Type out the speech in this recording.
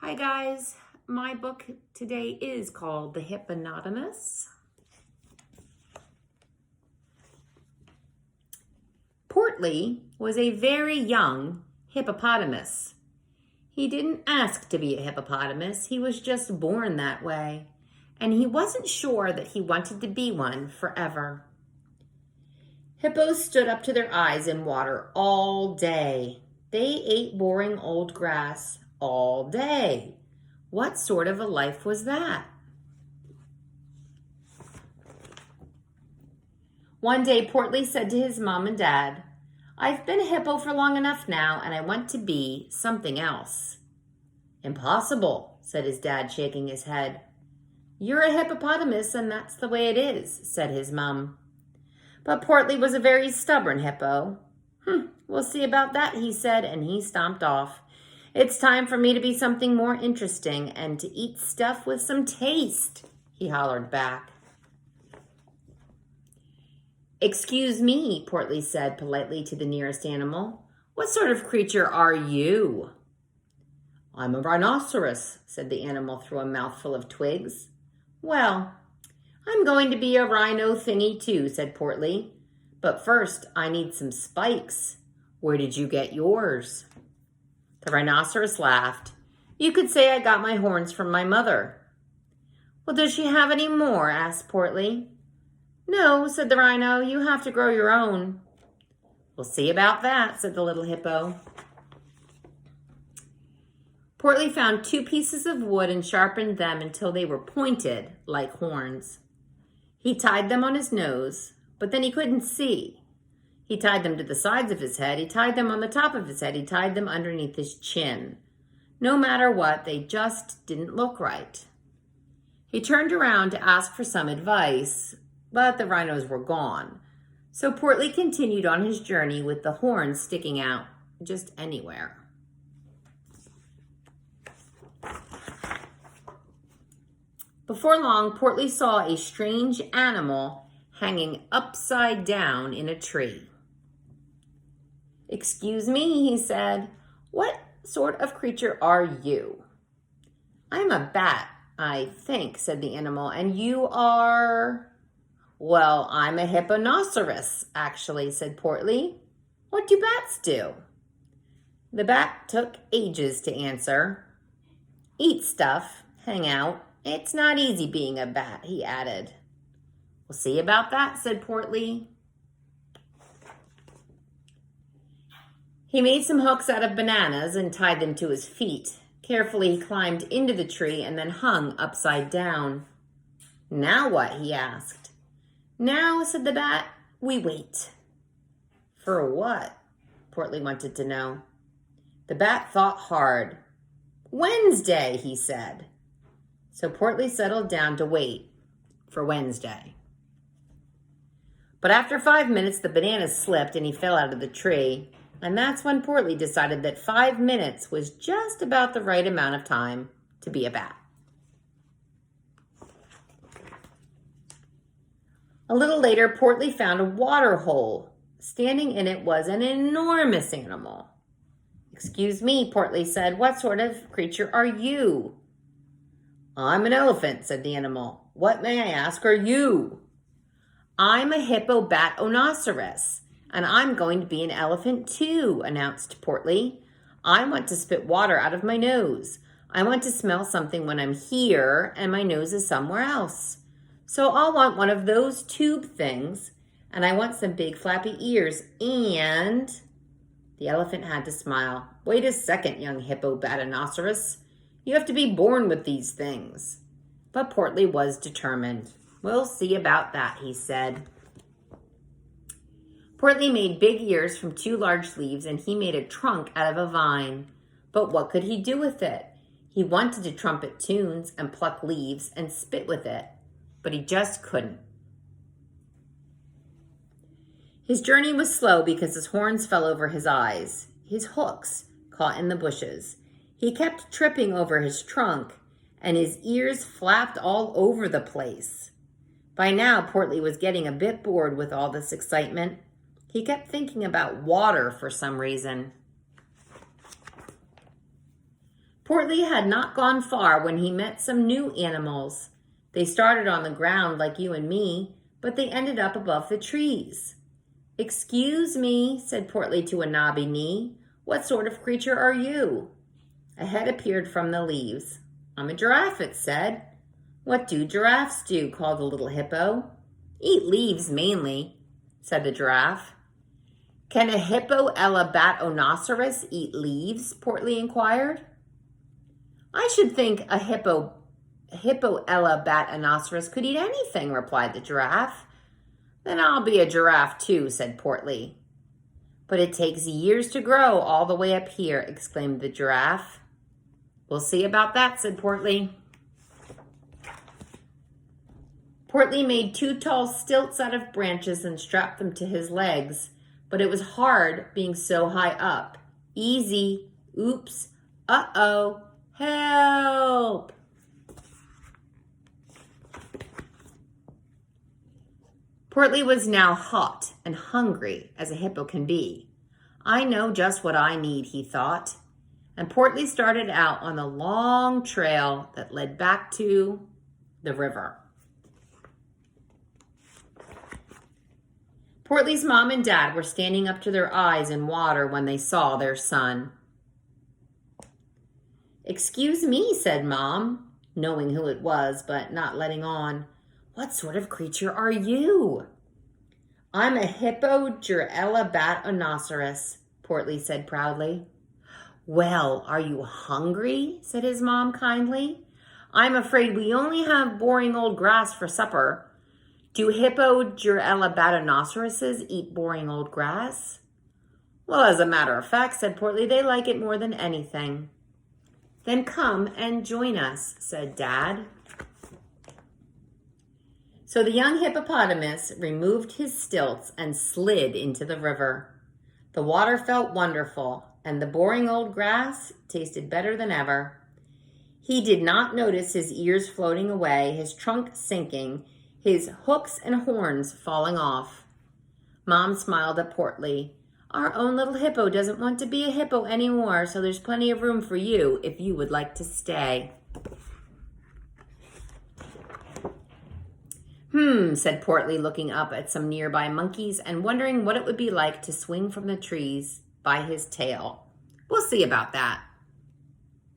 Hi guys, my book today is called The Hipponotamus. Portly was a very young hippopotamus. He didn't ask to be a hippopotamus, he was just born that way, and he wasn't sure that he wanted to be one forever. Hippos stood up to their eyes in water all day. They ate boring old grass all day. What sort of a life was that? One day, Portly said to his mom and dad, "I've been a hippo for long enough now, and I want to be something else." "Impossible," said his dad, shaking his head. "You're a hippopotamus, and that's the way it is," said his mom. But Portly was a very stubborn hippo. We'll see about that," he said, and he stomped off. "It's time for me to be something more interesting and to eat stuff with some taste," he hollered back. "Excuse me," Portly said politely to the nearest animal. "What sort of creature are you?" "I'm a rhinoceros," said the animal through a mouthful of twigs. "Well, I'm going to be a rhino thingy too," said Portly. "But first, I need some spikes. Where did you get yours?" The rhinoceros laughed. "You could say I got my horns from my mother." "Well, does she have any more?" asked Portly. "No," said the rhino. "You have to grow your own." "We'll see about that," said the little hippo. Portly found 2 pieces of wood and sharpened them until they were pointed like horns. He tied them on his nose, but then he couldn't see. He tied them to the sides of his head. He tied them on the top of his head. He tied them underneath his chin. No matter what, they just didn't look right. He turned around to ask for some advice, but the rhinos were gone. So Portly continued on his journey with the horns sticking out just anywhere. Before long, Portly saw a strange animal hanging upside down in a tree. "Excuse me," he said. "What sort of creature are you?" "I'm a bat, I think," said the animal. "And you are?" "Well, I'm a hipponoceros, actually," said Portly. "What do bats do?" The bat took ages to answer. "Eat stuff, hang out. It's not easy being a bat," he added. "We'll see about that," said Portly. He made some hooks out of bananas and tied them to his feet. Carefully, he climbed into the tree and then hung upside down. "Now what?" he asked. "Now," said the bat, "we wait." "For what?" Portly wanted to know. The bat thought hard. "Wednesday," he said. So Portly settled down to wait for Wednesday. But after 5 minutes, the bananas slipped and he fell out of the tree. And that's when Portly decided that 5 minutes was just about the right amount of time to be a bat. A little later, Portly found a water hole. Standing in it was an enormous animal. "Excuse me," Portly said, "what sort of creature are you?" "I'm an elephant," said the animal. "What, may I ask, are you?" "I'm a hipponotamus, and I'm going to be an elephant too," announced Portly. "I want to spit water out of my nose. I want to smell something when I'm here and my nose is somewhere else. So I'll want one of those tube things, and I want some big flappy ears, and..." The elephant had to smile. "Wait a second, young hipponotamus. You have to be born with these things." But Portly was determined. "We'll see about that," he said. Portly made big ears from 2 large leaves, and he made a trunk out of a vine. But what could he do with it? He wanted to trumpet tunes and pluck leaves and spit with it, but he just couldn't. His journey was slow because his horns fell over his eyes. His hooks caught in the bushes. He kept tripping over his trunk, and his ears flapped all over the place. By now, Portly was getting a bit bored with all this excitement. He kept thinking about water for some reason. Portly had not gone far when he met some new animals. They started on the ground like you and me, but they ended up above the trees. "Excuse me," said Portly to a knobby knee. "What sort of creature are you?" A head appeared from the leaves. "I'm a giraffe," it said. "What do giraffes do?" called the little hippo. "Eat leaves mainly," said the giraffe. "Can a hippoelabatonoceros eat leaves?" Portly inquired. "I should think a hippoelabatonoceros could eat anything," replied the giraffe. "Then I'll be a giraffe too," said Portly. "But it takes years to grow all the way up here," exclaimed the giraffe. "We'll see about that," said Portly. Portly made 2 tall stilts out of branches and strapped them to his legs, but it was hard being so high up. "Easy. Oops. Uh-oh. Help!" Portly was now hot and hungry as a hippo can be. "I know just what I need," he thought. And Portly started out on the long trail that led back to the river. Portly's mom and dad were standing up to their eyes in water when they saw their son. "Excuse me," said Mom, knowing who it was, but not letting on. "What sort of creature are you?" "I'm a hippoelabatonoceros," Portly said proudly. "Well, are you hungry?" said his mom kindly. "I'm afraid we only have boring old grass for supper." "Do hippoelabatonoceroses eat boring old grass?" "Well, as a matter of fact," said Portly, "they like it more than anything." "Then come and join us," said Dad. So the young hippopotamus removed his stilts and slid into the river. The water felt wonderful, and the boring old grass tasted better than ever. He did not notice his ears floating away, his trunk sinking, his hooks and horns falling off. Mom smiled at Portly. "Our own little hippo doesn't want to be a hippo anymore, so there's plenty of room for you if you would like to stay." Said Portly, looking up at some nearby monkeys and wondering what it would be like to swing from the trees by his tail. "We'll see about that."